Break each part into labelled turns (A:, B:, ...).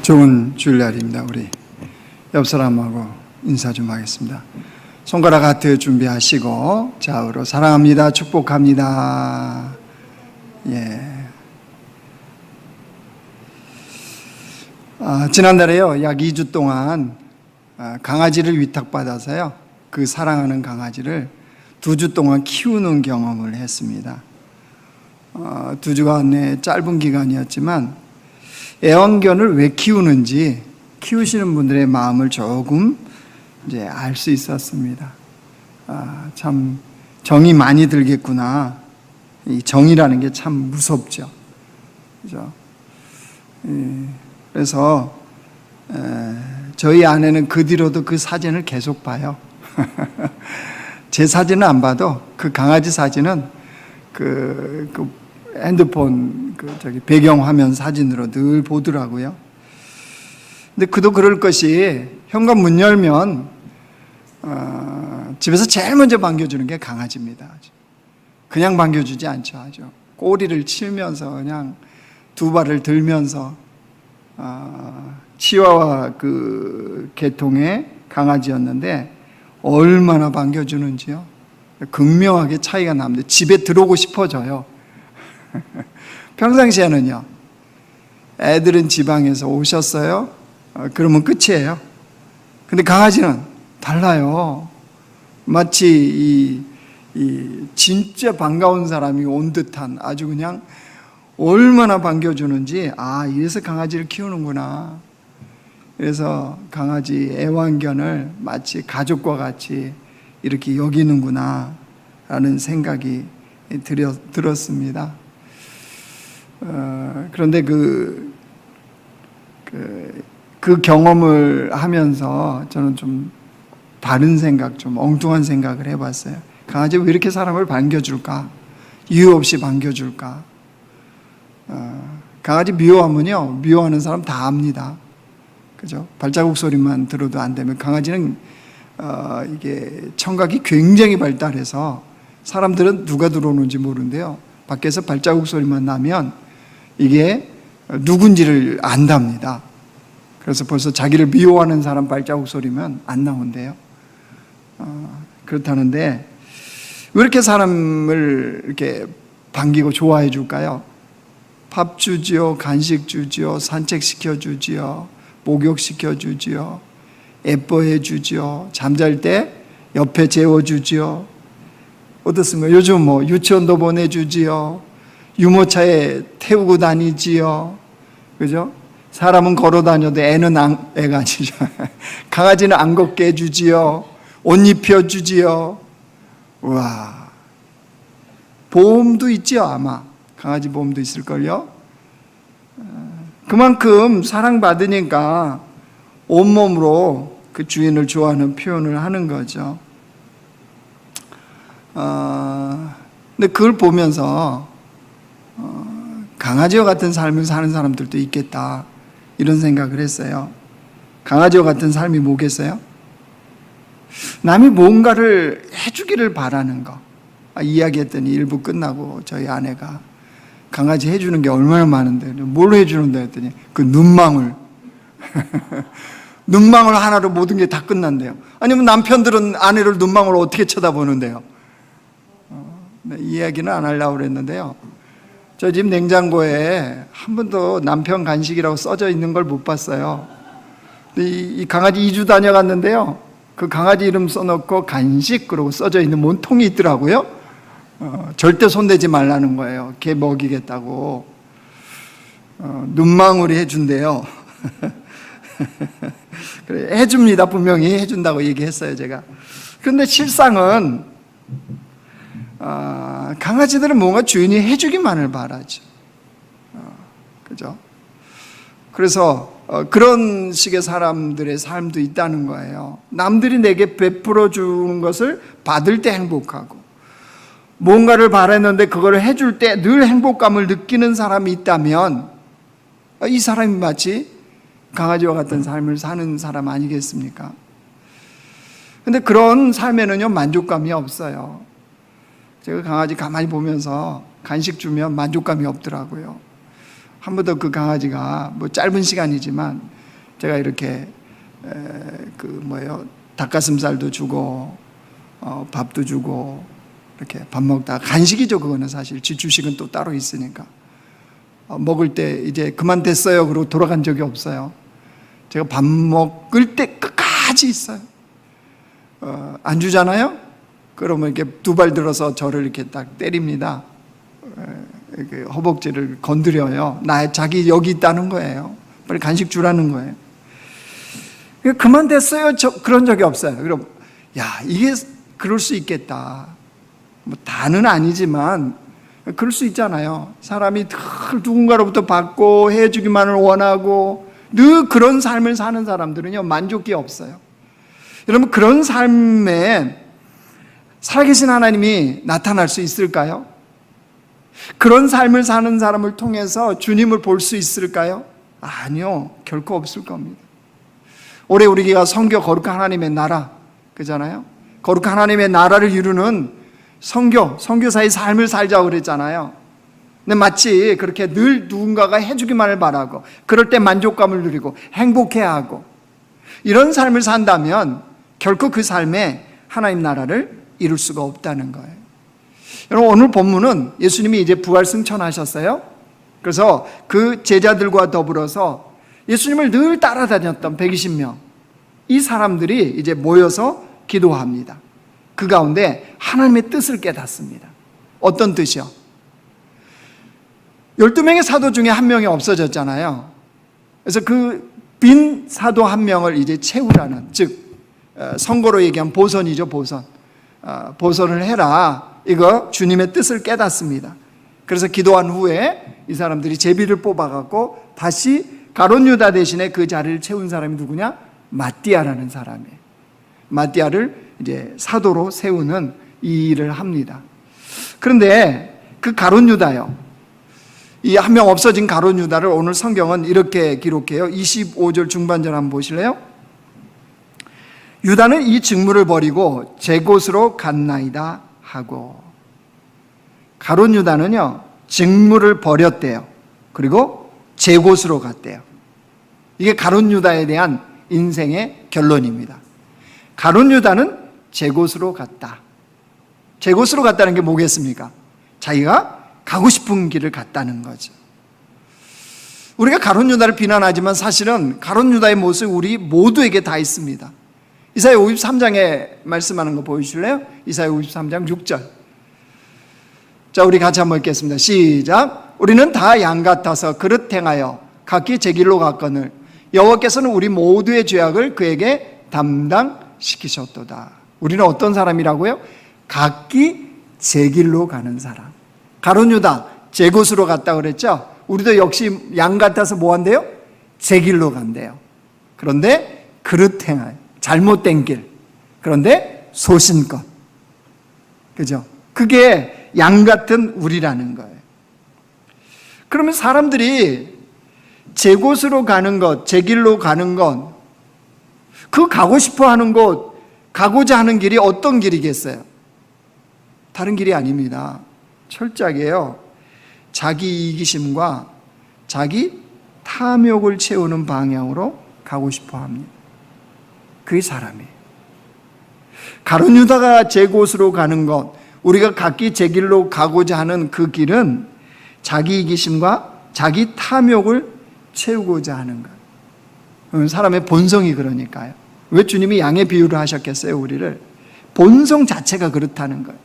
A: 좋은 주일날입니다. 우리 옆 사람하고 인사 좀 하겠습니다. 손가락 하트 준비하시고 좌우로 사랑합니다, 축복합니다. 지난달에요, 약 2주 동안 강아지를 위탁받아서요, 그 사랑하는 강아지를 2주 동안 키우는 경험을 했습니다. 2주간의 짧은 기간이었지만 애완견을 왜 키우는지 키우시는 분들의 마음을 조금 이제 알 수 있었습니다. 참 정이 많이 들겠구나. 이 정이라는 게 참 무섭죠. 그죠? 그래서 저희 아내는 그 뒤로도 그 사진을 계속 봐요. 제 사진은 안 봐도 그 강아지 사진은 그 핸드폰 배경화면 사진으로 늘 보더라고요. 근데 그도 그럴 것이 현관 문 열면 집에서 제일 먼저 반겨주는 게 강아지입니다. 그냥 반겨주지 않죠. 아주 꼬리를 치면서 그냥 두 발을 들면서 치와와 그 계통의 강아지였는데 얼마나 반겨주는지요. 극명하게 차이가 납니다. 집에 들어오고 싶어져요. 평상시에는요, 애들은 지방에서 오셨어요? 그러면 끝이에요. 근데 강아지는 달라요. 마치 이 진짜 반가운 사람이 온 듯한, 아주 그냥 얼마나 반겨주는지, 이래서 강아지를 키우는구나. 그래서 강아지 애완견을 마치 가족과 같이 이렇게 여기는구나 라는 생각이 들었습니다. 그런데 그 경험을 하면서 저는 좀 다른 생각, 좀 엉뚱한 생각을 해봤어요. 강아지가 왜 이렇게 사람을 반겨줄까? 이유 없이 반겨줄까? 강아지 미워하면요, 미워하는 사람 다 압니다. 그죠? 발자국 소리만 들어도 안 되면, 강아지는 이게 청각이 굉장히 발달해서 사람들은 누가 들어오는지 모르는데요, 밖에서 발자국 소리만 나면 이게 누군지를 안답니다. 그래서 벌써 자기를 미워하는 사람 발자국 소리면 안 나온대요. 그렇다는데 왜 이렇게 사람을 이렇게 반기고 좋아해 줄까요? 밥 주지요, 간식 주지요, 산책시켜 주지요, 목욕시켜 주지요, 예뻐해 주지요, 잠잘 때 옆에 재워주지요. 어떻습니까? 요즘 유치원도 보내주지요, 유모차에 태우고 다니지요. 그죠? 사람은 걸어 다녀도 애가 아니죠. 강아지는 안 걷게 해주지요, 옷 입혀주지요. 우와. 보험도 있지요, 아마. 강아지 보험도 있을걸요? 그만큼 사랑받으니까 온몸으로 그 주인을 좋아하는 표현을 하는 거죠. 근데 그걸 보면서 강아지와 같은 삶을 사는 사람들도 있겠다, 이런 생각을 했어요. 강아지와 같은 삶이 뭐겠어요? 남이 뭔가를 해주기를 바라는 거. 이야기했더니 일부 끝나고 저희 아내가 강아지 해주는 게 얼마나 많은데 뭘 해주는데 했더니 그 눈망울. 눈망울 하나로 모든 게 다 끝난대요. 아니면 남편들은 아내를 눈망울로 어떻게 쳐다보는데요? 이 이야기는 안 하려고 그랬는데요, 저 집 냉장고에 한 번도 남편 간식이라고 써져 있는 걸 못 봤어요. 이 강아지 2주 다녀갔는데요, 그 강아지 이름 써놓고 간식 그러고 써져 있는 몸통이 있더라고요. 절대 손대지 말라는 거예요. 걔 먹이겠다고. 눈망울이 해준대요. 그래, 해줍니다. 분명히 해준다고 얘기했어요, 제가. 그런데 실상은 강아지들은 뭔가 주인이 해주기만을 바라죠. 그죠? 그래서 그런 식의 사람들의 삶도 있다는 거예요. 남들이 내게 베풀어 주는 것을 받을 때 행복하고, 뭔가를 바랬는데 그걸 해줄 때 늘 행복감을 느끼는 사람이 있다면 이 사람이 마치 강아지와 같은 삶을 사는 사람 아니겠습니까? 근데 그런 삶에는요, 만족감이 없어요. 제가 강아지 가만히 보면서 간식 주면 만족감이 없더라고요. 한 번도 그 강아지가 짧은 시간이지만 제가 이렇게 닭가슴살도 주고 밥도 주고 이렇게 밥 먹다가 간식이죠. 그거는 사실 주식은 또 따로 있으니까 먹을 때 이제 그만 됐어요 그러고 돌아간 적이 없어요. 제가 밥 먹을 때 끝까지 있어요. 안 주잖아요? 그러면 이렇게 두 발 들어서 저를 이렇게 딱 때립니다. 이렇게 허벅지를 건드려요. 자기 여기 있다는 거예요. 빨리 간식 주라는 거예요. 그만 됐어요. 그런 적이 없어요. 그럼 이게 그럴 수 있겠다. 뭐 다는 아니지만 그럴 수 있잖아요. 사람이 늘 누군가로부터 받고 해주기만을 원하고 늘 그런 삶을 사는 사람들은요, 만족이 없어요. 여러분, 그런 삶에 살아계신 하나님이 나타날 수 있을까요? 그런 삶을 사는 사람을 통해서 주님을 볼 수 있을까요? 아니요, 결코 없을 겁니다. 올해 우리가 선교 거룩한 하나님의 나라, 그잖아요? 거룩한 하나님의 나라를 이루는 선교사의 삶을 살자고 그랬잖아요. 근데 마치 그렇게 늘 누군가가 해주기만을 바라고 그럴 때 만족감을 누리고 행복해하고 이런 삶을 산다면 결코 그 삶에 하나님 나라를 이룰 수가 없다는 거예요. 여러분, 오늘 본문은 예수님이 이제 부활승천하셨어요. 그래서 그 제자들과 더불어서 예수님을 늘 따라다녔던 120명, 이 사람들이 이제 모여서 기도합니다. 그 가운데 하나님의 뜻을 깨닫습니다. 어떤 뜻이요? 12명의 사도 중에 한 명이 없어졌잖아요. 그래서 그 빈 사도 한 명을 이제 채우라는, 즉 선거로 얘기한 보선이죠. 보선을 해라. 이거 주님의 뜻을 깨닫습니다. 그래서 기도한 후에 이 사람들이 제비를 뽑아갖고 다시 가룟 유다 대신에 그 자리를 채운 사람이 누구냐? 마띠아라는 사람이에요. 마띠아를 이제 사도로 세우는 이 일을 합니다. 그런데 그 가룟 유다요, 이 한 명 없어진 가룟 유다를 오늘 성경은 이렇게 기록해요. 25절 중반절 한번 보실래요? 유다는 이 직무를 버리고 제 곳으로 갔나이다 하고, 가룟 유다는요 직무를 버렸대요. 그리고 제 곳으로 갔대요. 이게 가룟 유다에 대한 인생의 결론입니다. 가룟 유다는 제 곳으로 갔다. 제 곳으로 갔다는 게 뭐겠습니까? 자기가 가고 싶은 길을 갔다는 거죠. 우리가 가룟 유다를 비난하지만 사실은 가룟 유다의 모습이 우리 모두에게 다 있습니다. 이사야 53장에 말씀하는 거 보여주실래요? 이사야 53장 6절. 자, 우리 같이 한번 읽겠습니다. 시작. 우리는 다 양 같아서 그릇 행하여 각기 제 길로 갔거늘 여호와께서는 우리 모두의 죄악을 그에게 담당시키셨도다. 우리는 어떤 사람이라고요? 각기 제 길로 가는 사람. 가룟 유다 제 곳으로 갔다 그랬죠? 우리도 역시 양 같아서 뭐 한대요? 제 길로 간대요. 그런데 그릇 행하여, 잘못된 길. 그런데 소신껏. 그죠? 그게 양 같은 우리라는 거예요. 그러면 사람들이 제 곳으로 가는 것, 제 길로 가는 것, 그 가고 싶어 하는 곳, 가고자 하는 길이 어떤 길이겠어요? 다른 길이 아닙니다. 철저하게요, 자기 이기심과 자기 탐욕을 채우는 방향으로 가고 싶어 합니다. 그게 사람이에요. 가룟 유다가 제 곳으로 가는 것, 우리가 각기 제 길로 가고자 하는 그 길은 자기 이기심과 자기 탐욕을 채우고자 하는 것. 사람의 본성이 그러니까요. 왜 주님이 양의 비유를 하셨겠어요, 우리를? 본성 자체가 그렇다는 거예요.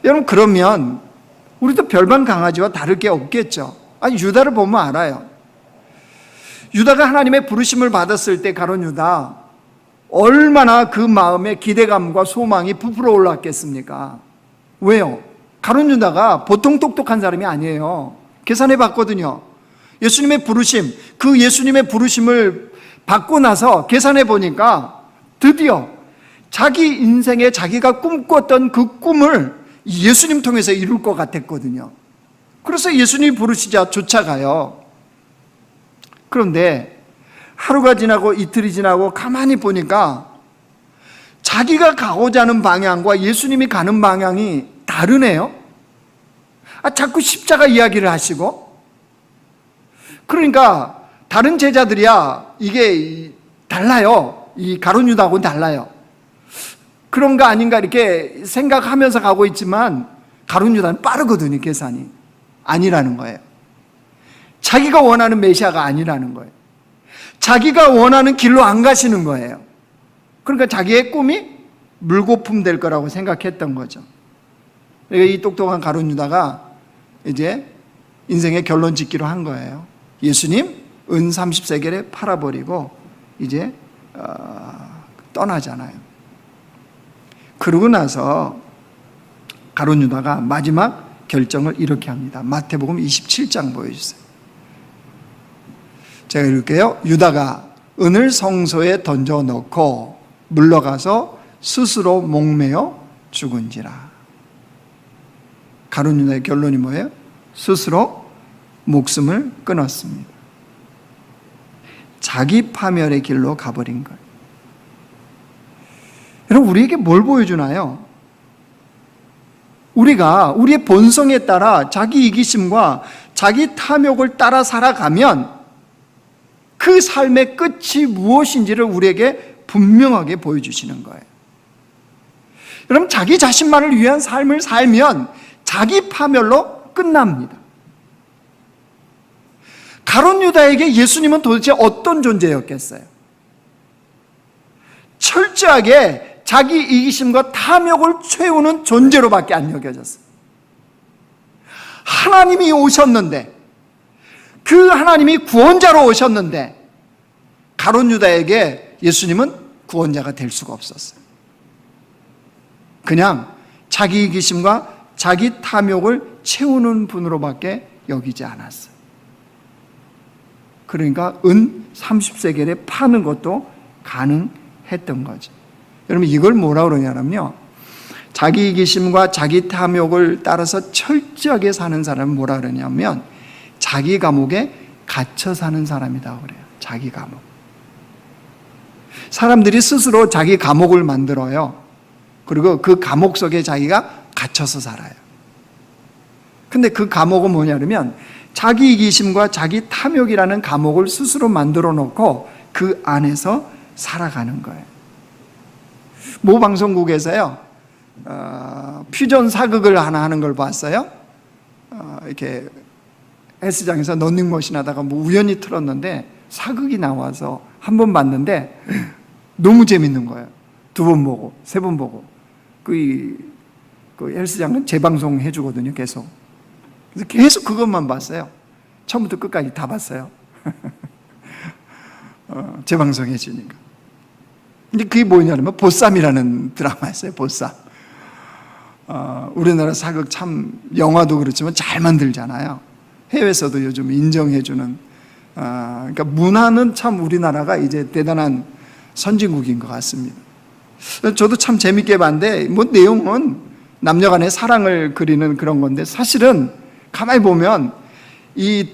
A: 여러분, 그러면 우리도 별반 강아지와 다를 게 없겠죠. 아니, 유다를 보면 알아요. 유다가 하나님의 부르심을 받았을 때 가룟 유다, 얼마나 그 마음에 기대감과 소망이 부풀어 올랐겠습니까? 왜요? 가룟 유다가 보통 똑똑한 사람이 아니에요. 계산해 봤거든요. 예수님의 부르심, 그 예수님의 부르심을 받고 나서 계산해 보니까 드디어 자기 인생에 자기가 꿈꿨던 그 꿈을 예수님 통해서 이룰 것 같았거든요. 그래서 예수님이 부르시자 쫓아가요. 그런데 하루가 지나고 이틀이 지나고 가만히 보니까 자기가 가고자 하는 방향과 예수님이 가는 방향이 다르네요. 자꾸 십자가 이야기를 하시고, 그러니까 다른 제자들이야 이게 달라요. 이 가룟 유다하고는 달라요. 그런가 아닌가 이렇게 생각하면서 가고 있지만 가룟 유다는 빠르거든요. 계산이 아니라는 거예요. 자기가 원하는 메시아가 아니라는 거예요. 자기가 원하는 길로 안 가시는 거예요. 그러니까 자기의 꿈이 물거품 될 거라고 생각했던 거죠. 그러니까 이 똑똑한 가룟 유다가 이제 인생의 결론 짓기로 한 거예요. 예수님 은 30세겔에 팔아버리고 이제 떠나잖아요. 그러고 나서 가룟 유다가 마지막 결정을 이렇게 합니다. 마태복음 27장 보여주세요. 제가 읽을게요. 유다가 은을 성소에 던져 넣고 물러가서 스스로 목매어 죽은지라. 가룟 유다의 결론이 뭐예요? 스스로 목숨을 끊었습니다. 자기 파멸의 길로 가버린 거예요. 여러분, 우리에게 뭘 보여주나요? 우리가 우리의 본성에 따라 자기 이기심과 자기 탐욕을 따라 살아가면 그 삶의 끝이 무엇인지를 우리에게 분명하게 보여주시는 거예요. 여러분, 자기 자신만을 위한 삶을 살면 자기 파멸로 끝납니다. 가룟 유다에게 예수님은 도대체 어떤 존재였겠어요? 철저하게 자기 이기심과 탐욕을 채우는 존재로밖에 안 여겨졌어요. 하나님이 오셨는데, 그 하나님이 구원자로 오셨는데 가룟 유다에게 예수님은 구원자가 될 수가 없었어요. 그냥 자기 이기심과 자기 탐욕을 채우는 분으로밖에 여기지 않았어요. 그러니까 은 30세겔에 파는 것도 가능했던 거죠. 여러분, 이걸 뭐라고 그러냐면요, 자기 이기심과 자기 탐욕을 따라서 철저하게 사는 사람은 뭐라 그러냐면 자기 감옥에 갇혀 사는 사람이라고 그래요. 자기 감옥. 사람들이 스스로 자기 감옥을 만들어요. 그리고 그 감옥 속에 자기가 갇혀서 살아요. 근데 그 감옥은 뭐냐면 자기 이기심과 자기 탐욕이라는 감옥을 스스로 만들어 놓고 그 안에서 살아가는 거예요. 모 방송국에서요, 퓨전 사극을 하나 하는 걸 봤어요. 이렇게 헬스장에서 러닝머신 하다가 뭐 우연히 틀었는데 사극이 나와서 한 번 봤는데 너무 재밌는 거예요. 2번 보고 3번 보고. 그 헬스장은 재방송 해주거든요. 계속. 그래서 계속 그것만 봤어요. 처음부터 끝까지 다 봤어요. 재방송 해주니까. 근데 그게 뭐냐면 보쌈이라는 드라마였어요. 보쌈. 우리나라 사극 참 영화도 그렇지만 잘 만들잖아요. 해외에서도 요즘 인정해주는, 그러니까 문화는 참 우리나라가 이제 대단한 선진국인 것 같습니다. 저도 참 재밌게 봤는데, 뭐 내용은 남녀 간의 사랑을 그리는 그런 건데, 사실은 가만히 보면 이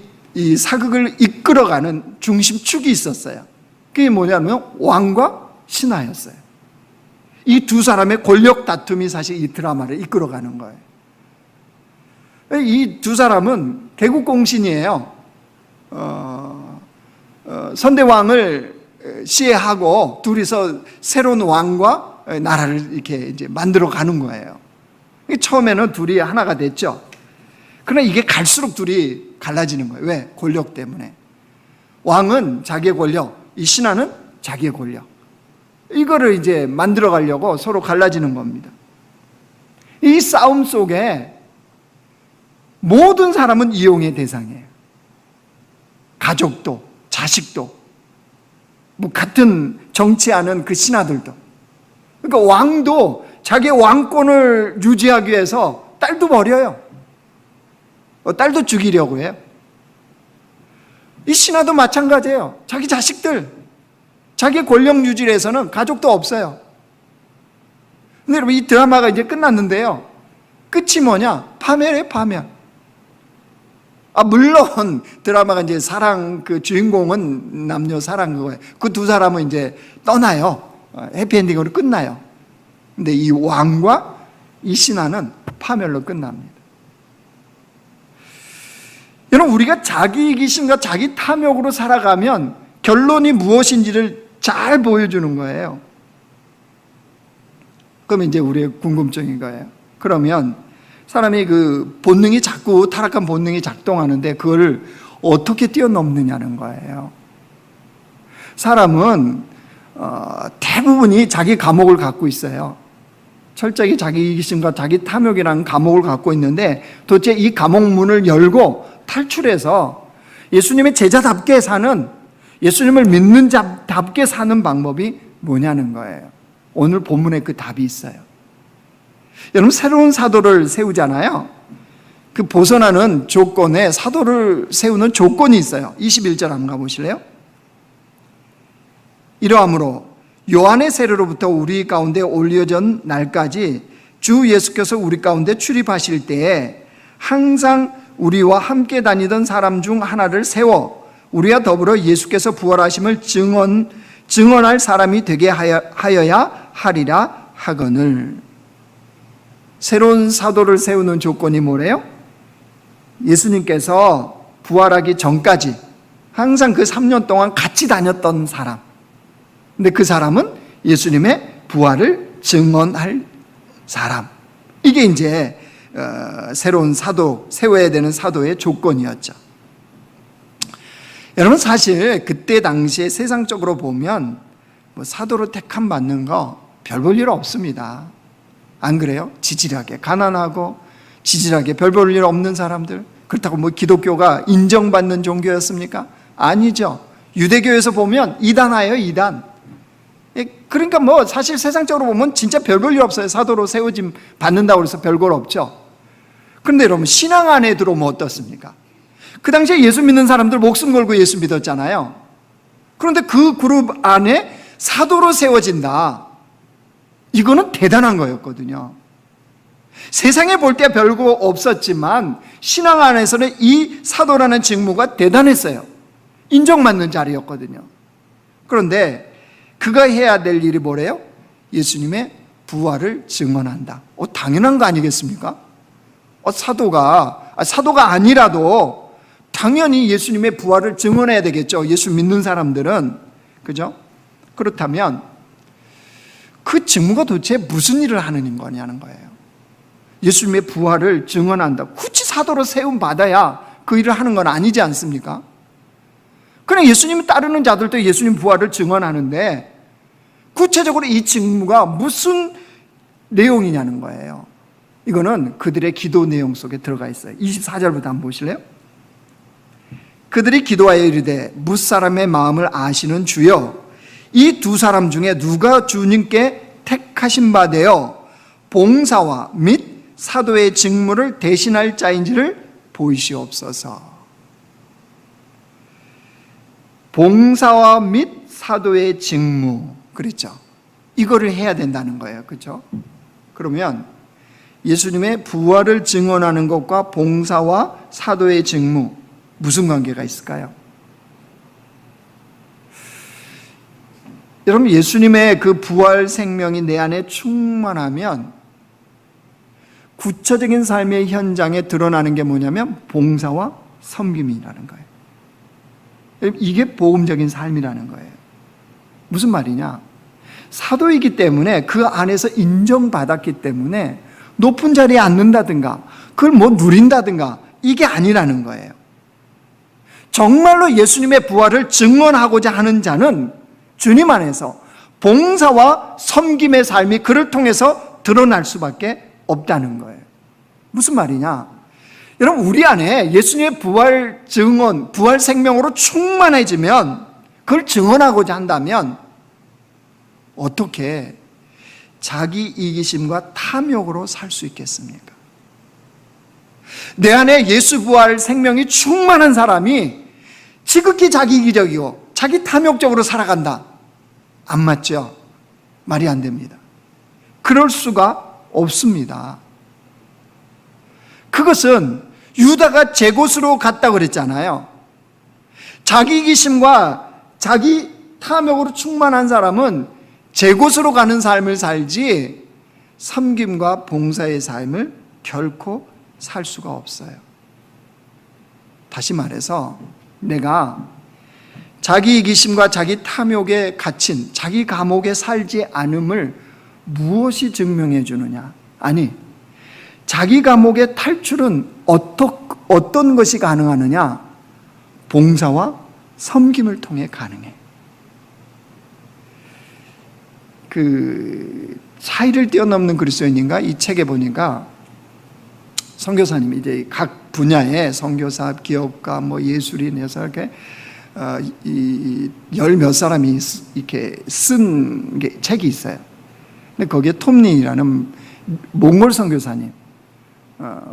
A: 사극을 이끌어가는 중심축이 있었어요. 그게 뭐냐면 왕과 신하였어요. 이 두 사람의 권력 다툼이 사실 이 드라마를 이끌어가는 거예요. 이 두 사람은 개국공신이에요. 선대왕을 시해하고 둘이서 새로운 왕과 나라를 이렇게 이제 만들어 가는 거예요. 처음에는 둘이 하나가 됐죠. 그러나 이게 갈수록 둘이 갈라지는 거예요. 왜? 권력 때문에. 왕은 자기의 권력, 이 신하는 자기의 권력. 이거를 이제 만들어 가려고 서로 갈라지는 겁니다. 이 싸움 속에 모든 사람은 이용의 대상이에요. 가족도, 자식도, 뭐 같은 정치하는 그 신하들도. 그러니까 왕도 자기의 왕권을 유지하기 위해서 딸도 버려요. 딸도 죽이려고 해요. 이 신하도 마찬가지예요. 자기 자식들, 자기 권력 유지를 위해서는 가족도 없어요. 근데 여러분, 이 드라마가 이제 끝났는데요, 끝이 뭐냐? 파멸이에요, 파멸. 물론 드라마가 이제 사랑, 그 주인공은 남녀 사랑 그거예요. 그 두 사람은 이제 떠나요. 해피엔딩으로 끝나요. 근데 이 왕과 이 신하는 파멸로 끝납니다. 여러분, 우리가 자기 이기심과 자기 탐욕으로 살아가면 결론이 무엇인지를 잘 보여주는 거예요. 그러면 이제 우리의 궁금증인 거예요. 그러면 사람이 그 본능이 자꾸 타락한 본능이 작동하는데 그걸 어떻게 뛰어넘느냐는 거예요. 사람은 대부분이 자기 감옥을 갖고 있어요. 철저히 자기 이기심과 자기 탐욕이라는 감옥을 갖고 있는데 도대체 이 감옥 문을 열고 탈출해서 예수님의 제자답게 사는, 예수님을 믿는 자답게 사는 방법이 뭐냐는 거예요. 오늘 본문에 그 답이 있어요. 여러분, 새로운 사도를 세우잖아요. 그 벗어나는 조건에 사도를 세우는 조건이 있어요. 21절 한번 가보실래요? 이러함으로 요한의 세례로부터 우리 가운데 올려진 날까지 주 예수께서 우리 가운데 출입하실 때에 항상 우리와 함께 다니던 사람 중 하나를 세워 우리와 더불어 예수께서 부활하심을 증언할 사람이 되게 하여야 하리라 하거늘. 새로운 사도를 세우는 조건이 뭐래요? 예수님께서 부활하기 전까지 항상 그 3년 동안 같이 다녔던 사람. 근데 그 사람은 예수님의 부활을 증언할 사람. 이게 이제 새로운 사도, 세워야 되는 사도의 조건이었죠. 여러분, 사실 그때 당시에 세상적으로 보면 뭐 사도로 택함 받는 거 별 볼 일 없습니다. 안 그래요? 지질하게 가난하고 지질하게 별 볼 일 없는 사람들. 그렇다고 뭐 기독교가 인정받는 종교였습니까? 아니죠. 유대교에서 보면 이단하예요, 이단. 그러니까 뭐 사실 세상적으로 보면 진짜 별 볼 일 없어요. 사도로 세워짐 받는다고 해서 별걸 없죠. 그런데 여러분, 신앙 안에 들어오면 어떻습니까? 그 당시에 예수 믿는 사람들 목숨 걸고 예수 믿었잖아요. 그런데 그 그룹 안에 사도로 세워진다. 이거는 대단한 거였거든요. 세상에 볼 때 별거 없었지만 신앙 안에서는 이 사도라는 직무가 대단했어요. 인정받는 자리였거든요. 그런데 그가 해야 될 일이 뭐래요? 예수님의 부활을 증언한다. 당연한 거 아니겠습니까? 사도가 아니라도 당연히 예수님의 부활을 증언해야 되겠죠. 예수 믿는 사람들은. 그죠? 그렇다면 그 직무가 도대체 무슨 일을 하는 거냐는 거예요. 예수님의 부활을 증언한다. 굳이 사도로 세움 받아야 그 일을 하는 건 아니지 않습니까? 그냥 예수님을 따르는 자들도 예수님 부활을 증언하는데 구체적으로 이 직무가 무슨 내용이냐는 거예요. 이거는 그들의 기도 내용 속에 들어가 있어요. 24절부터 한번 보실래요? 그들이 기도하여 이르되 뭇사람의 마음을 아시는 주여, 이 두 사람 중에 누가 주님께 택하신 바 되어 봉사와 및 사도의 직무를 대신할 자인지를 보이시옵소서. 봉사와 및 사도의 직무, 그랬죠. 이거를 해야 된다는 거예요. 그렇죠? 그러면 예수님의 부활을 증언하는 것과 봉사와 사도의 직무, 무슨 관계가 있을까요? 여러분, 예수님의 그 부활 생명이 내 안에 충만하면 구체적인 삶의 현장에 드러나는 게 뭐냐면 봉사와 섬김이라는 거예요. 이게 복음적인 삶이라는 거예요. 무슨 말이냐? 사도이기 때문에 그 안에서 인정받았기 때문에 높은 자리에 앉는다든가 그걸 뭐 누린다든가 이게 아니라는 거예요. 정말로 예수님의 부활을 증언하고자 하는 자는 주님 안에서 봉사와 섬김의 삶이 그를 통해서 드러날 수밖에 없다는 거예요. 무슨 말이냐? 여러분, 우리 안에 예수님의 부활 증언, 부활 생명으로 충만해지면 그걸 증언하고자 한다면 어떻게 자기 이기심과 탐욕으로 살 수 있겠습니까? 내 안에 예수 부활 생명이 충만한 사람이 지극히 자기 이기적이고 자기 탐욕적으로 살아간다. 안 맞죠? 말이 안 됩니다. 그럴 수가 없습니다. 그것은 유다가 제 곳으로 갔다 그랬잖아요. 자기 이기심과 자기 탐욕으로 충만한 사람은 제 곳으로 가는 삶을 살지 섬김과 봉사의 삶을 결코 살 수가 없어요. 다시 말해서 내가 자기 이기심과 자기 탐욕에 갇힌 자기 감옥에 살지 않음을 무엇이 증명해 주느냐? 아니, 자기 감옥의 탈출은 어떤 것이 가능하느냐? 봉사와 섬김을 통해 가능해. 그 차이를 뛰어넘는 그리스도인인가? 이 책에 보니까 선교사님이 이제 각 분야의 선교사, 기업가, 뭐 예술인에서 이렇게 열 몇 사람이 이렇게 쓴 책이 있어요. 근데 거기에 톰린이라는 몽골 선교사님,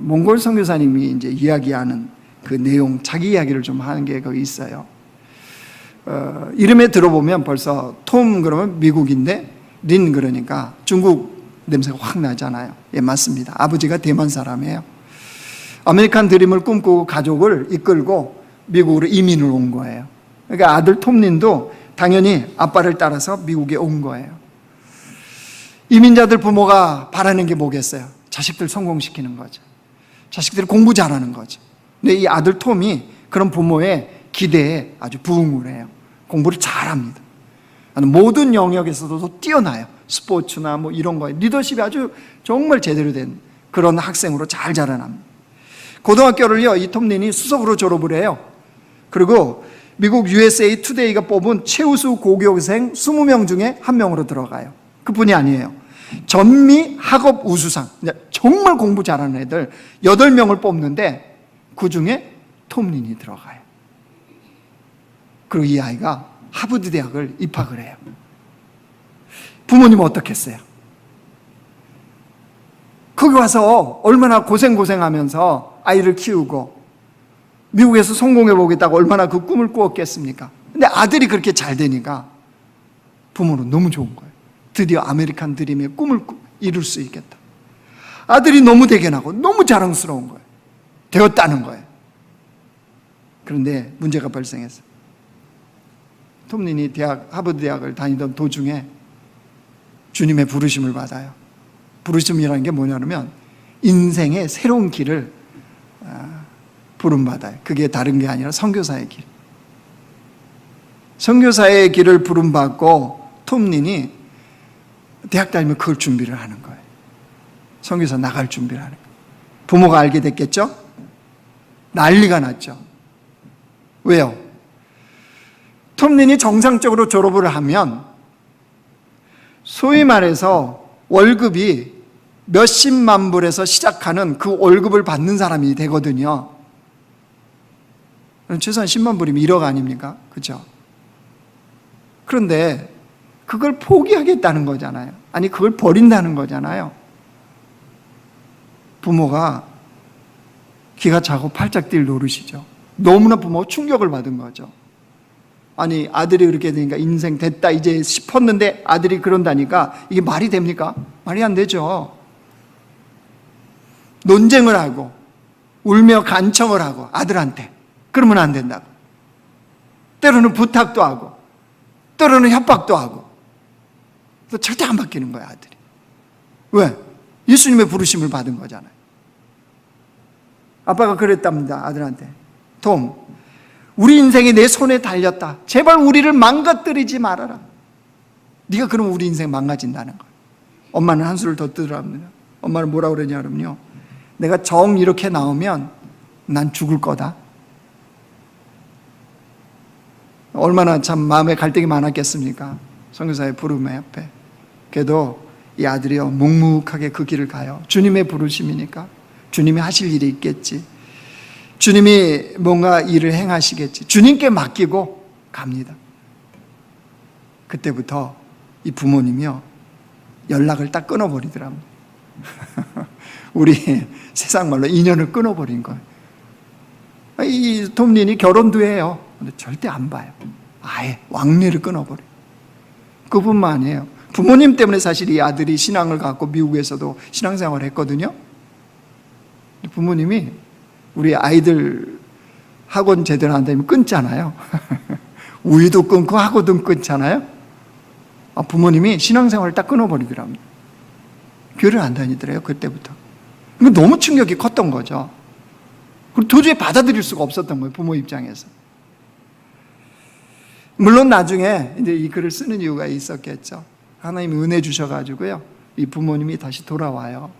A: 몽골 선교사님이 이제 이야기하는 그 내용, 자기 이야기를 좀 하는 게 거기 있어요. 이름에 들어보면 벌써 톰 그러면 미국인데 린 그러니까 중국 냄새가 확 나잖아요. 예, 맞습니다. 아버지가 대만 사람이에요. 아메리칸 드림을 꿈꾸고 가족을 이끌고 미국으로 이민을 온 거예요. 그러니까 아들 톰린도 당연히 아빠를 따라서 미국에 온 거예요. 이민자들 부모가 바라는 게 뭐겠어요? 자식들 성공시키는 거죠. 자식들이 공부 잘하는 거죠. 근데 이 아들 톰이 그런 부모의 기대에 아주 부응을 해요. 공부를 잘합니다. 모든 영역에서도 뛰어나요. 스포츠나 뭐 이런 거에 리더십이 아주 정말 제대로 된 그런 학생으로 잘 자라납니다. 고등학교를요, 이 톰린이 수석으로 졸업을 해요. 그리고 미국 USA 투데이가 뽑은 최우수 고교생 20명 중에 한 명으로 들어가요. 그뿐이 아니에요. 전미 학업 우수상, 정말 공부 잘하는 애들 8명을 뽑는데 그 중에 톰린이 들어가요. 그리고 이 아이가 하버드 대학을 입학을 해요. 부모님은 어떻겠어요? 거기 와서 얼마나 고생하면서 아이를 키우고 미국에서 성공해 보겠다고 얼마나 그 꿈을 꾸었겠습니까? 근데 아들이 그렇게 잘 되니까 부모는 너무 좋은 거예요. 드디어 아메리칸 드림의 꿈을 이룰 수 있겠다. 아들이 너무 대견하고 너무 자랑스러운 거예요. 되었다는 거예요. 그런데 문제가 발생했어요. 톰린이 하버드 대학을 다니던 도중에 주님의 부르심을 받아요. 부르심이라는 게 뭐냐면 인생의 새로운 길을 부름받아요. 그게 다른 게 아니라 선교사의 길. 선교사의 길을 부름받고 톰린이 대학 다니면 그걸 준비를 하는 거예요. 선교사 나갈 준비를 하는 거예요. 부모가 알게 됐겠죠? 난리가 났죠. 왜요? 톰린이 정상적으로 졸업을 하면 소위 말해서 월급이 몇십만 불에서 시작하는 그 월급을 받는 사람이 되거든요. 최소한 10만 불이면 1억 아닙니까? 그렇죠? 그런데 그걸 포기하겠다는 거잖아요. 아니, 그걸 버린다는 거잖아요. 부모가 기가 차고 팔짝 뛸 노릇이죠. 너무나 부모가 충격을 받은 거죠. 아니, 아들이 그렇게 되니까 인생 됐다 이제 싶었는데 아들이 그런다니까 이게 말이 됩니까? 말이 안 되죠. 논쟁을 하고 울며 간청을 하고 아들한테 그러면 안 된다고. 때로는 부탁도 하고 때로는 협박도 하고 절대 안 바뀌는 거야, 아들이. 왜? 예수님의 부르심을 받은 거잖아요. 아빠가 그랬답니다, 아들한테. 톰, 우리 인생이 내 손에 달렸다. 제발 우리를 망가뜨리지 말아라. 네가 그러면 우리 인생 망가진다는 거야. 엄마는 한수를 더 뜨더랍니다. 엄마는 뭐라고 그러냐 그러면요, 내가 정 이렇게 나오면 난 죽을 거다. 얼마나 참 마음에 갈등이 많았겠습니까? 선교사의 부름에 앞에. 그래도 이 아들이요, 묵묵하게 그 길을 가요. 주님의 부르심이니까 주님이 하실 일이 있겠지. 주님이 뭔가 일을 행하시겠지. 주님께 맡기고 갑니다. 그때부터 이 부모님이요, 연락을 딱 끊어버리더랍니다. 우리 세상 말로 인연을 끊어버린 거예요. 이 톰린이 결혼도 해요. 근데 절대 안 봐요. 아예 왕래를 끊어버려요. 그뿐만 아니에요. 부모님 때문에 사실 이 아들이 신앙을 갖고 미국에서도 신앙생활을 했거든요. 부모님이 우리 아이들 학원 제대로 안 다니면 끊잖아요. 우유도 끊고 학원도 끊잖아요. 부모님이 신앙생활을 딱 끊어버리더랍니다. 교회를 안 다니더래요, 그때부터. 너무 충격이 컸던 거죠. 그리고 도저히 받아들일 수가 없었던 거예요, 부모 입장에서. 물론 나중에 이제 이 글을 쓰는 이유가 있었겠죠. 하나님이 은혜 주셔가지고요, 이 부모님이 다시 돌아와요.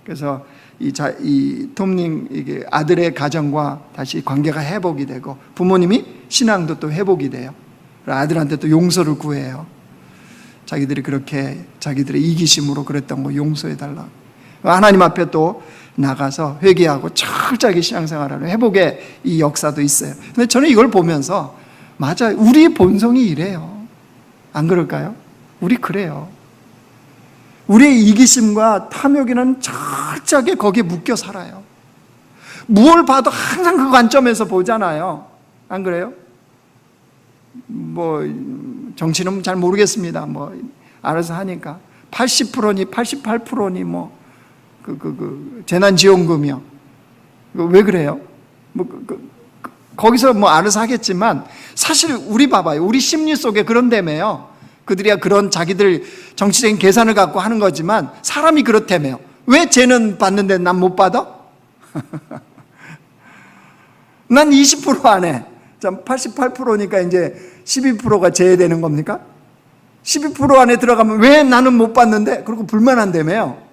A: 그래서 이 톰님 이게 아들의 가정과 다시 관계가 회복이 되고, 부모님이 신앙도 또 회복이 돼요. 아들한테 또 용서를 구해요. 자기들이 그렇게 자기들의 이기심으로 그랬던 거 용서해달라. 하나님 앞에 또 나가서 회개하고 철저하게 신앙생활하는 회복의 이 역사도 있어요. 근데 저는 이걸 보면서 맞아요, 우리 본성이 이래요. 안 그럴까요? 우리 그래요. 우리의 이기심과 탐욕에는 철저하게 거기에 묶여 살아요. 무엇을 봐도 항상 그 관점에서 보잖아요. 안 그래요? 뭐 정치는 잘 모르겠습니다. 뭐 알아서 하니까 80%니 88%니 뭐 재난지원금이요. 왜 그래요? 거기서 뭐 알아서 하겠지만, 사실 우리 봐봐요. 우리 심리 속에 그런 데매요. 그들이야 그런 자기들 정치적인 계산을 갖고 하는 거지만 사람이 그렇다며요. 왜 쟤는 받는데 난 못 받아? 난 20% 안 해. 88%니까 이제 12%가 제외되는 겁니까? 12% 안에 들어가면 왜 나는 못 받는데? 그리고 불만한다며요.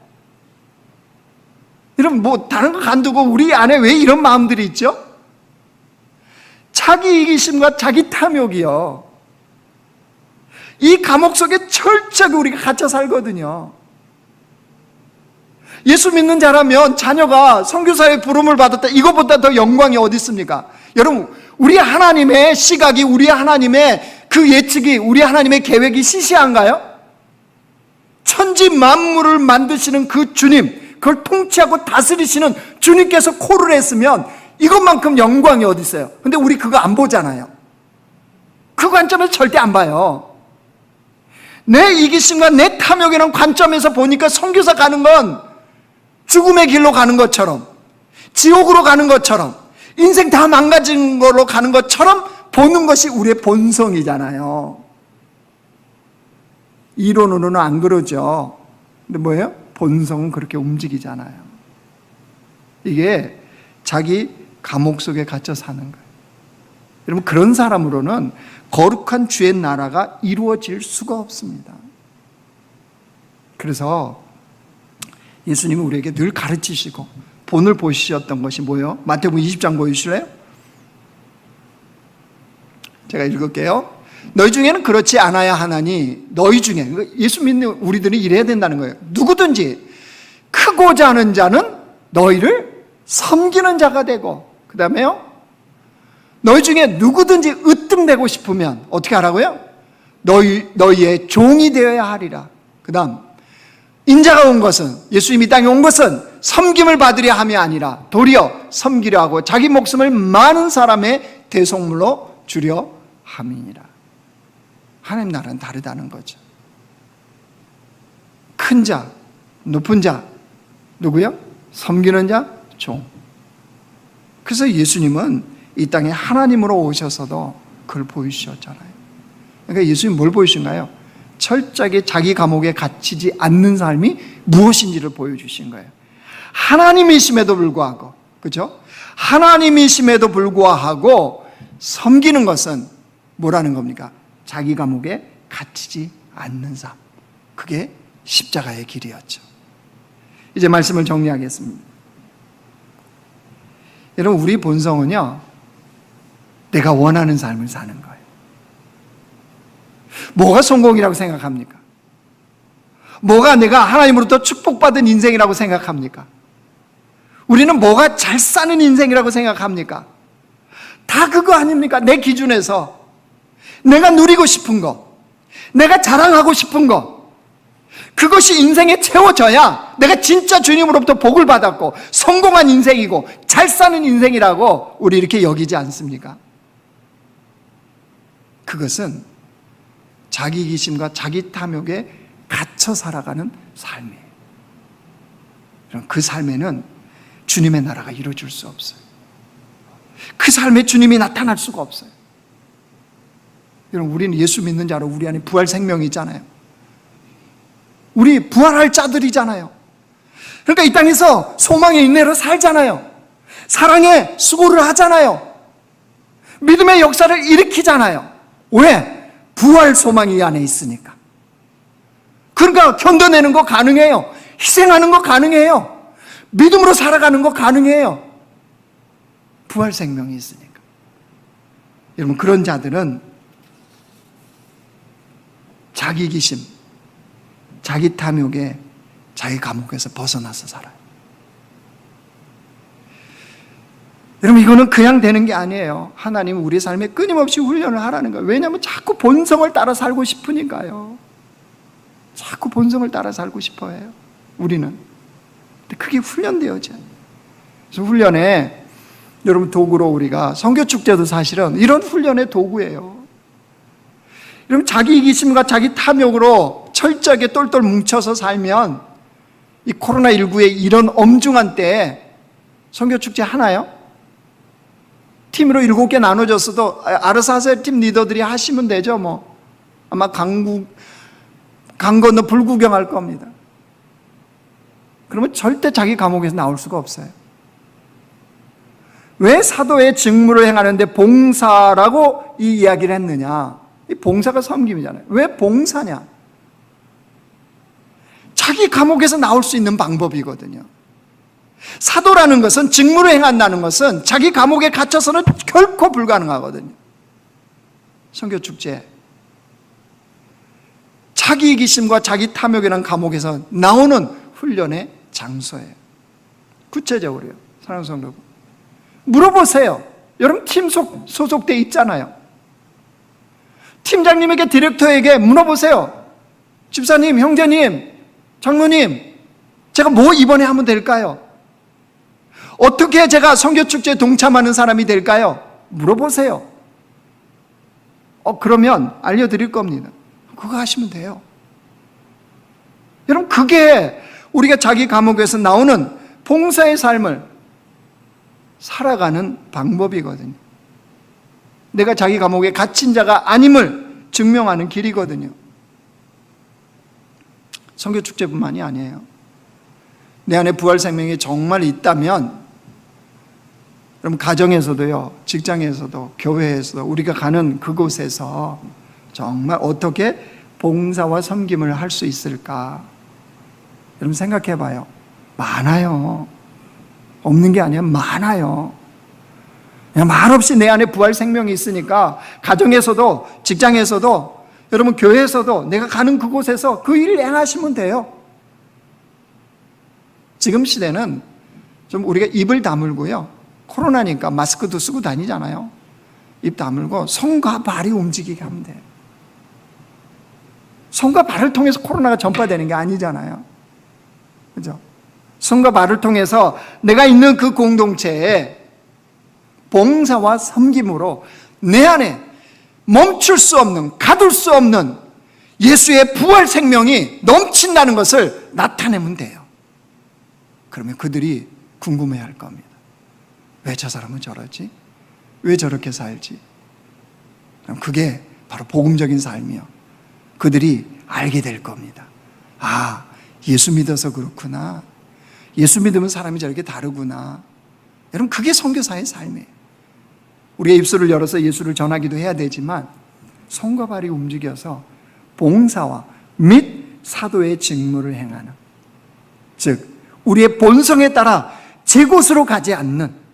A: 여러분, 뭐 다른 거 간두고 우리 안에 왜 이런 마음들이 있죠? 자기 이기심과 자기 탐욕이요, 이 감옥 속에 철저하게 우리가 갇혀 살거든요. 예수 믿는 자라면 자녀가 선교사의 부름을 받았다, 이거보다 더 영광이 어디 있습니까? 여러분, 우리 하나님의 시각이, 우리 하나님의 그 예측이, 우리 하나님의 계획이 시시한가요? 천지 만물을 만드시는 그 주님, 그걸 통치하고 다스리시는 주님께서 콜을 했으면 이것만큼 영광이 어디 있어요? 근데 우리 그거 안 보잖아요. 그 관점에서 절대 안 봐요. 내 이기심과 내 탐욕이라는 관점에서 보니까 선교사 가는 건 죽음의 길로 가는 것처럼, 지옥으로 가는 것처럼, 인생 다 망가진 걸로 가는 것처럼 보는 것이 우리의 본성이잖아요. 이론으로는 안 그러죠. 근데 뭐예요? 본성은 그렇게 움직이잖아요. 이게 자기 감옥 속에 갇혀 사는 거예요. 여러분, 그런 사람으로는 거룩한 주의 나라가 이루어질 수가 없습니다. 그래서 예수님은 우리에게 늘 가르치시고 본을 보시셨던 것이 뭐예요? 마태복음 20장 보여주실래요? 제가 읽을게요. 너희 중에는 그렇지 않아야 하나니, 너희 중에, 예수 믿는 우리들은 이래야 된다는 거예요. 누구든지 크고자 하는 자는 너희를 섬기는 자가 되고, 그 다음에요, 너희 중에 누구든지 으뜸되고 싶으면 어떻게 하라고요? 너희의 종이 되어야 하리라. 그 다음, 인자가 온 것은, 예수님이 이 땅에 온 것은 섬김을 받으려 함이 아니라 도리어 섬기려 하고 자기 목숨을 많은 사람의 대속물로 주려 함이니라. 하나님 나라는 다르다는 거죠. 큰 자, 높은 자, 누구요? 섬기는 자, 종. 그래서 예수님은 이 땅에 하나님으로 오셔서도 그걸 보여주셨잖아요. 그러니까 예수님 뭘 보여주신가요? 철저하게 자기 감옥에 갇히지 않는 삶이 무엇인지를 보여주신 거예요. 하나님이심에도 불구하고, 그렇죠? 하나님이심에도 불구하고 섬기는 것은 뭐라는 겁니까? 자기 감옥에 갇히지 않는 삶. 그게 십자가의 길이었죠. 이제 말씀을 정리하겠습니다. 여러분, 우리 본성은요, 내가 원하는 삶을 사는 거예요. 뭐가 성공이라고 생각합니까? 뭐가 내가 하나님으로부터 축복받은 인생이라고 생각합니까? 우리는 뭐가 잘 사는 인생이라고 생각합니까? 다 그거 아닙니까? 내 기준에서 내가 누리고 싶은 거, 내가 자랑하고 싶은 거, 그것이 인생에 채워져야 내가 진짜 주님으로부터 복을 받았고 성공한 인생이고 잘 사는 인생이라고 우리 이렇게 여기지 않습니까? 그것은 자기 이기심과 자기 탐욕에 갇혀 살아가는 삶이에요. 그 삶에는 주님의 나라가 이루어질 수 없어요. 그 삶에 주님이 나타날 수가 없어요. 여러분, 우리는 예수 믿는 자로 우리 안에 부활 생명이 있잖아요. 우리 부활할 자들이잖아요. 그러니까 이 땅에서 소망의 인내로 살잖아요. 사랑에 수고를 하잖아요. 믿음의 역사를 일으키잖아요. 왜? 부활 소망이 이 안에 있으니까. 그러니까 견뎌내는 거 가능해요. 희생하는 거 가능해요. 믿음으로 살아가는 거 가능해요. 부활 생명이 있으니까. 여러분, 그런 자들은 자기 이기심, 자기 탐욕에, 자기 감옥에서 벗어나서 살아요. 여러분, 이거는 그냥 되는 게 아니에요. 하나님은 우리 삶에 끊임없이 훈련을 하라는 거예요. 왜냐하면 자꾸 본성을 따라 살고 싶으니까요. 자꾸 본성을 따라 살고 싶어 해요, 우리는. 근데 그게 훈련되어져요. 그래서 훈련에, 여러분, 도구로 우리가 선교축제도 사실은 이런 훈련의 도구예요. 여러분, 자기 이기심과 자기 탐욕으로 철저하게 똘똘 뭉쳐서 살면 이 코로나19의 이런 엄중한 때에 선교축제 하나요? 팀으로 7개 나눠졌어도 알아서 하세요. 팀 리더들이 하시면 되죠. 뭐 아마 강 건너 불구경할 겁니다. 그러면 절대 자기 감옥에서 나올 수가 없어요. 왜 사도의 직무를 행하는데 봉사라고 이 이야기를 했느냐? 이 봉사가 섬김이잖아요. 왜 봉사냐? 자기 감옥에서 나올 수 있는 방법이거든요. 사도라는 것은, 직무를 행한다는 것은 자기 감옥에 갇혀서는 결코 불가능하거든요. 선교축제, 자기 이기심과 자기 탐욕이라는 감옥에서 나오는 훈련의 장소예요. 구체적으로요. 사랑하는 성도 여러분, 물어보세요. 여러분, 팀 소속돼 있잖아요. 팀장님에게, 디렉터에게 물어보세요. 집사님, 형제님, 장로님, 제가 뭐 이번에 하면 될까요? 어떻게 제가 선교축제에 동참하는 사람이 될까요? 물어보세요. 그러면 알려드릴 겁니다. 그거 하시면 돼요. 여러분, 그게 우리가 자기 감옥에서 나오는 봉사의 삶을 살아가는 방법이거든요. 내가 자기 감옥에 갇힌 자가 아님을 증명하는 길이거든요. 선교축제뿐만이 아니에요. 내 안에 부활 생명이 정말 있다면, 여러분, 가정에서도요, 직장에서도, 교회에서도, 우리가 가는 그곳에서 정말 어떻게 봉사와 섬김을 할 수 있을까? 여러분, 생각해 봐요. 많아요. 없는 게 아니라 많아요. 그냥 말없이 내 안에 부활 생명이 있으니까 가정에서도, 직장에서도, 여러분, 교회에서도 내가 가는 그곳에서 그 일을 행하시면 돼요. 지금 시대는 좀 우리가 입을 다물고요, 코로나니까 마스크도 쓰고 다니잖아요. 입 다물고 손과 발이 움직이게 하면 돼요. 손과 발을 통해서 코로나가 전파되는 게 아니잖아요. 그죠? 손과 발을 통해서 내가 있는 그 공동체에 봉사와 섬김으로 내 안에 멈출 수 없는, 가둘 수 없는 예수의 부활 생명이 넘친다는 것을 나타내면 돼요. 그러면 그들이 궁금해할 겁니다. 왜 저 사람은 저러지? 왜 저렇게 살지? 그럼 그게 바로 복음적인 삶이요. 그들이 알게 될 겁니다. 아, 예수 믿어서 그렇구나. 예수 믿으면 사람이 저렇게 다르구나. 여러분, 그게 선교사의 삶이에요. 우리가 입술을 열어서 예수를 전하기도 해야 되지만 손과 발이 움직여서 봉사와 및 사도의 직무를 행하는, 즉 우리의 본성에 따라 제 곳으로 가지 않는,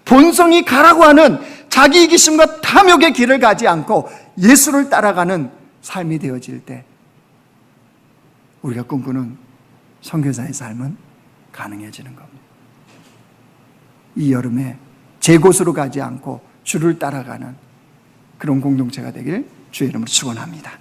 A: 본성이 가라고 하는 자기 이기심과 탐욕의 길을 가지 않고 예수를 따라가는 삶이 되어질 때 우리가 꿈꾸는 선교사의 삶은 가능해지는 겁니다. 이 여름에 제 곳으로 가지 않고 주를 따라가는 그런 공동체가 되길 주의 이름으로 축원합니다.